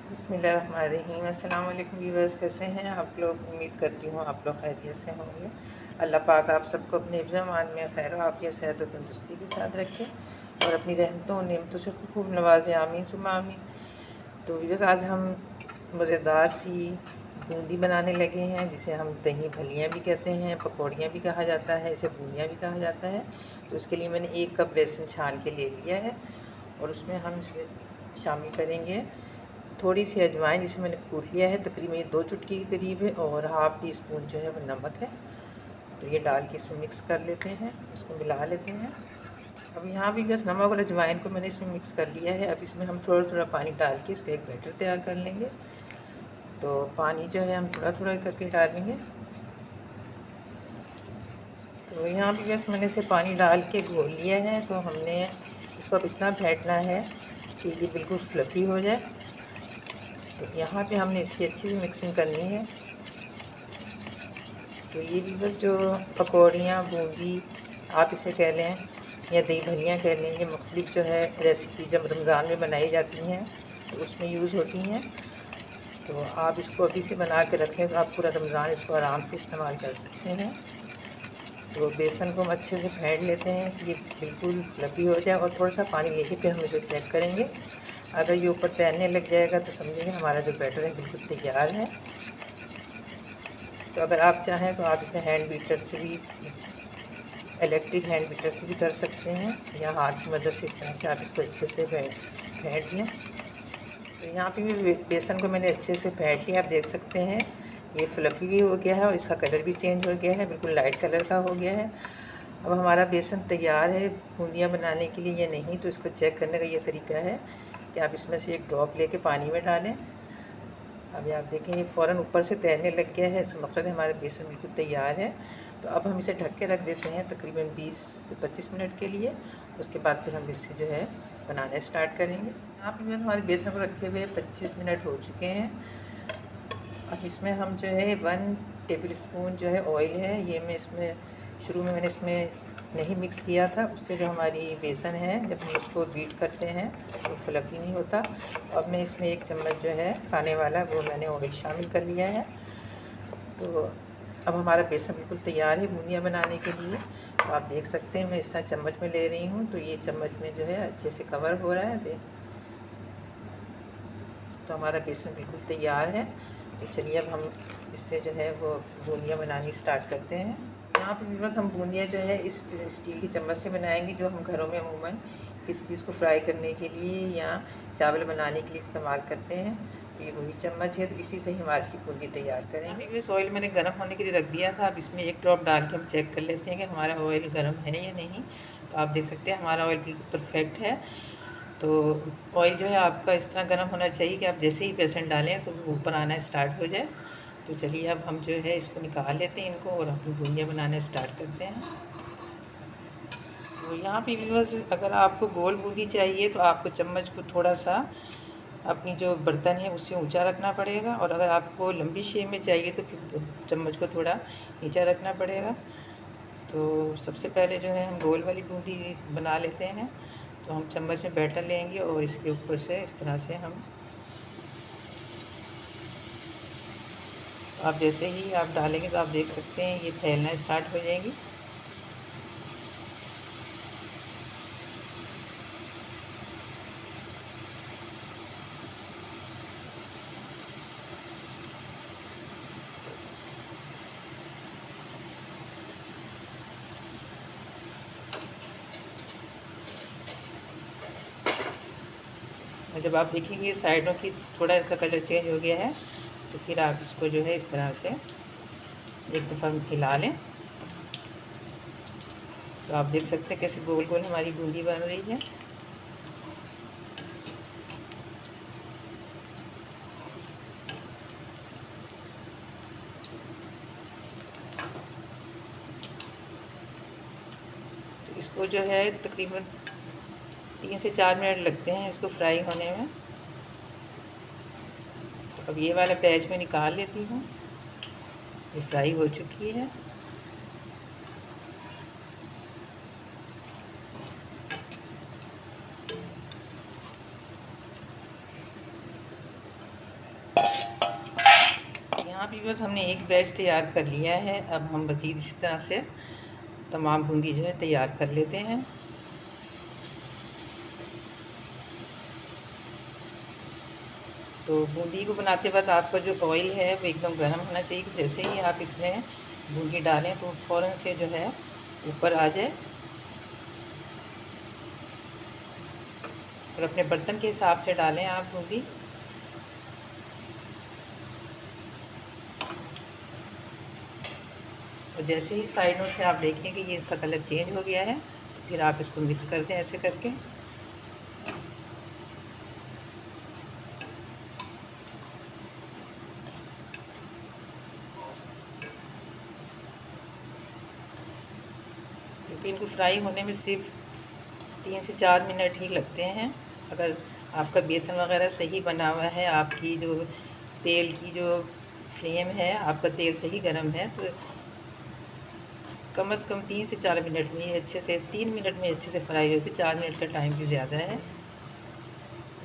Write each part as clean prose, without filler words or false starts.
बिस्मिल्लाहिर्रहमानिर्रहीम। अस्सलाम वालेकुम व्यूअर्स, कैसे हैं आप लोग। उम्मीद करती हूँ आप लोग खैरियत से होंगे। अल्लाह पाक आप सबको अपने हिफ्ज़ अमान में खैर आफियत सेहत और तंदुरुस्ती के साथ रखे और अपनी रहमतों और नेमतों से खूब नवाज़े। आमीन सुम्मा आमीन। तो व्यूअर्स, आज हम मज़ेदार सी बूंदी बनाने लगे हैं, जिसे हम दही भलियाँ भी कहते हैं, पकौड़ियाँ भी कहा जाता है, इसे बूंदियाँ भी कहा जाता है। तो उसके लिए मैंने 1 कप बेसन छान के ले लिया है और उसमें हम इसे शामिल करेंगे थोड़ी सी अजवाइन, जिसे मैंने कूट लिया है, तकरीबन ये 2 चुटकी के करीब है, और हाफ़ टी स्पून जो है वो नमक है। तो ये डाल के इसमें मिक्स कर लेते हैं, इसको मिला लेते हैं। अब यहाँ भी बस नमक और अजवाइन को मैंने इसमें मिक्स कर लिया है। अब इसमें हम थोड़ा थोड़ा पानी डाल के इसका एक बैटर तैयार कर लेंगे। तो पानी जो है हम थोड़ा थोड़ा करके डालेंगे। तो यहाँ भी बस मैंने इसे पानी डाल के घोल लिया है। तो हमने इसको अब इतना फेंटना है कि ये बिल्कुल फ्लफ़ी हो जाए। तो यहाँ पे हमने इसकी अच्छी सी मिक्सिंग करनी है। तो ये भी बस जो पकौड़ियाँ, बूंदी आप इसे कह लें या दही भल्लियाँ कह लें, ये मुख्तलिफ जो है रेसिपी जब रमज़ान में बनाई जाती हैं तो उसमें यूज़ होती हैं। तो आप इसको अभी से बना के रखें तो आप पूरा रमज़ान इसको आराम से इस्तेमाल कर सकते हैं। तो बेसन को हम अच्छे से फेंट लेते हैं कि ये बिल्कुल फ्लफ़ी हो जाए, और थोड़ा सा पानी लेके फिर हम इसे चेक करेंगे। अगर ये ऊपर तैरने लग जाएगा तो समझिए हमारा जो बैटर है बिल्कुल तैयार है। तो अगर आप चाहें तो आप इसे हैंड बीटर से भी, इलेक्ट्रिक हैंड बीटर से भी कर सकते हैं, या हाथ की मदद से इस तरह से आप इसको अच्छे से फेंट लें। तो यहाँ पे भी बेसन को मैंने अच्छे से फेंट लिया। आप देख सकते हैं ये फ्लफ़ी भी हो गया है और इसका कलर भी चेंज हो गया है, बिल्कुल लाइट कलर का हो गया है। अब हमारा बेसन तैयार है बूंदियाँ बनाने के लिए या नहीं, तो इसको चेक करने का ये तरीका है कि आप इसमें से एक ड्रॉप लेके पानी में डालें। अभी आप देखें ये फ़ौरन ऊपर से तैरने लग गया है, इसका मकसद है हमारा बेसन बिल्कुल तैयार है। तो अब हम इसे ढक के रख देते हैं तकरीबन 20 से 25 मिनट के लिए। उसके बाद फिर हम इससे जो है बनाना स्टार्ट करेंगे। यहाँ पे हमारे बेसन को रखे हुए 25 मिनट हो चुके हैं। अब इसमें हम जो है 1 टेबल स्पून जो है ऑयल है, ये मैं इसमें शुरू में मैंने इसमें नहीं मिक्स किया था, उससे जो हमारी बेसन है जब हम उसको बीट करते हैं तो फ्लफ़ी नहीं होता। अब मैं इसमें 1 चम्मच जो है खाने वाला वो मैंने ऑयल शामिल कर लिया है। तो अब हमारा बेसन बिल्कुल तैयार है बूंदियाँ बनाने के लिए। तो आप देख सकते हैं मैं इस तरह चम्मच में ले रही हूँ, तो ये चम्मच में जो है अच्छे से कवर हो रहा है। तो हमारा बेसन बिल्कुल तैयार है। तो चलिए अब हम इससे जो है वो बूंदियाँ बनानी स्टार्ट करते हैं। यहाँ पे भी बस हम बूंदियाँ जो है इस स्टील की चम्मच से बनाएंगे, जो हम घरों में अमूमन किसी चीज़ को फ्राई करने के लिए या चावल बनाने के लिए इस्तेमाल करते हैं। तो ये वही चम्मच है, तो इसी से ही हम आज की बूंदी तैयार करेंगे। अभी इस ऑयल मैंने गर्म होने के लिए रख दिया था। अब इसमें 1 ड्रॉप डाल के हम चेक कर लेते हैं कि हमारा ऑयल गर्म है या नहीं। तो आप देख सकते हैं हमारा ऑयल बिल्कुल परफेक्ट है। तो ऑयल जो है आपका इस तरह गर्म होना चाहिए कि आप जैसे ही बेसन डालें तो वो ऊपर आना स्टार्ट हो जाए। तो चलिए अब हम जो है इसको निकाल लेते हैं इनको, और अपनी बूंदियाँ बनाना स्टार्ट करते हैं। तो यहाँ पे व्यूअर्स, अगर आपको गोल बूंदी चाहिए तो आपको चम्मच को थोड़ा सा अपनी जो बर्तन है उससे ऊंचा रखना पड़ेगा, और अगर आपको लंबी शेप में चाहिए तो फिर चम्मच को थोड़ा नीचा रखना पड़ेगा। तो सबसे पहले जो है हम गोल वाली बूंदी बना लेते हैं। तो हम चम्मच में बैटर लेंगे और इसके ऊपर से इस तरह से हम, आप जैसे ही आप डालेंगे तो आप देख सकते हैं ये फैलना स्टार्ट हो जाएंगी। और जब आप देखेंगे साइडों की थोड़ा इसका कलर चेंज हो गया है, तो फिर आप इसको जो है इस तरह से एक दफ़ा हिला लें। तो आप देख सकते हैं कैसे गोल गोल हमारी बूंदी बन रही है। तो इसको जो है तकरीबन 3 से 4 मिनट लगते हैं इसको फ्राई होने में। तो अब ये वाला बैच में निकाल लेती हूँ, ये फ्राई हो चुकी है। पे बस हमने एक बैच तैयार कर लिया है। अब हम मज़ीद इसी तरह से तमाम बूंदी जो है तैयार कर लेते हैं। तो बूंदी को बनाते वक्त आपका जो ऑयल है वो एकदम गर्म होना चाहिए कि जैसे ही आप इसमें बूंदी डालें तो फ़ौरन से जो है ऊपर आ जाए। और अपने बर्तन के हिसाब से डालें आप बूंदी। और जैसे ही साइडों से आप देखें कि ये इसका कलर चेंज हो गया है तो फिर आप इसको मिक्स कर दें ऐसे करके। क्योंकि इनको फ्राई होने में सिर्फ 3 से 4 मिनट ही लगते हैं। अगर आपका बेसन वगैरह सही बना हुआ है, आपकी जो तेल की जो फ्लेम है, आपका तेल सही गर्म है, तो कम से कम 3 से 4 मिनट में ये अच्छे से 3 मिनट में अच्छे से फ्राई होती है। 4 मिनट का टाइम भी ज़्यादा है।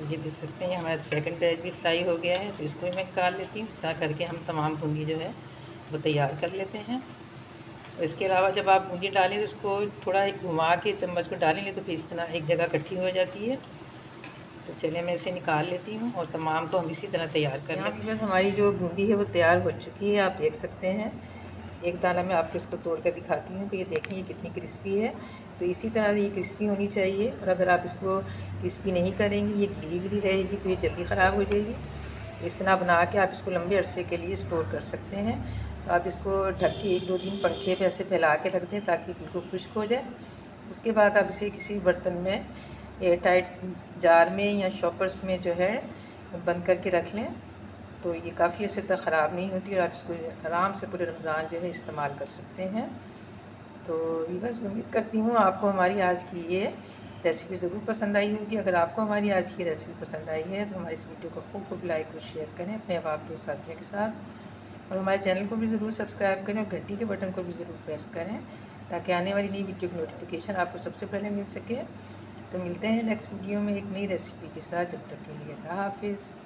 ये देख सकते हैं हमारा सेकंड बैच भी फ्राई हो गया है। तो इसको भी मैं निकाल लेती हूँ। इस तरह करके हम तमाम बूंदी जो है वो तैयार कर लेते हैं। और इसके अलावा जब आप बूंदी डालें तो उसको थोड़ा घुमा के चम्मच को डालेंगे तो फिर इस तरह एक जगह इकट्ठी हो जाती है। तो चलिए मैं इसे निकाल लेती हूँ और तमाम को हम इसी तरह तैयार कर लेते हैं। बस हमारी जो बूंदी है वो तैयार हो चुकी है, आप देख सकते हैं। एक दाना मैं आपको इसको तोड़ कर दिखाती हूँ कि ये देखें ये कितनी क्रिस्पी है। तो इसी तरह ये क्रिस्पी होनी चाहिए। और अगर आप इसको क्रिस्पी नहीं करेंगे, ये गीली गीली रहेगी तो ये जल्दी ख़राब हो जाएगी। इस तरह बना के आप इसको लंबे अरसे के लिए स्टोर कर सकते हैं। तो आप इसको ढक के 1-2 दिन पंखे पे ऐसे फैला के रख दें ताकि बिल्कुल खुश्क हो जाए। उसके बाद आप इसे किसी बर्तन में एयर टाइट जार में या शॉपर्स में जो है बंद करके रख लें। तो ये काफ़ी अर्से तक ख़राब नहीं होती और आप इसको आराम से पूरे रमज़ान जो है इस्तेमाल कर सकते हैं। तो बस उम्मीद करती हूँ आपको हमारी आज की ये रेसिपी ज़रूर पसंद आई होगी। अगर आपको हमारी आज की रेसिपी पसंद आई है तो हमारी इस वीडियो को खूब लाइक और शेयर करें अपने अहबाब दोस्त साथियों के साथ। और हमारे चैनल को भी ज़रूर सब्सक्राइब करें और घंटी के बटन को भी ज़रूर प्रेस करें ताकि आने वाली नई वीडियो की नोटिफिकेशन आपको सबसे पहले मिल सके। तो मिलते हैं नेक्स्ट वीडियो में एक नई रेसिपी के साथ। जब तक के लिए अल्लाह हाफिज़।